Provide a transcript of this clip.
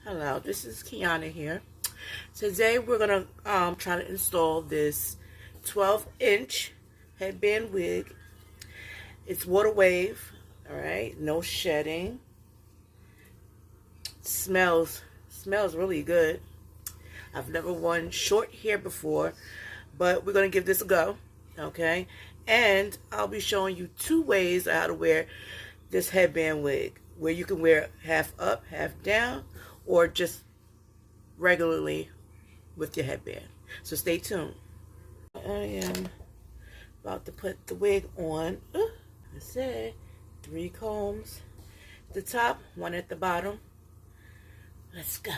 Hello, this is Kiana here. Today we're gonna try to install this 12-inch headband wig. It's water wave, all right, no shedding. Smells really good. I've never worn short hair before, but we're gonna give this a go, okay? And I'll be showing you two ways how to wear this headband wig, where you can wear half up, half down, or just regularly with your headband. So stay tuned. I am about to put the wig on. Let's say 3 combs at the top, 1 at the bottom. Let's go.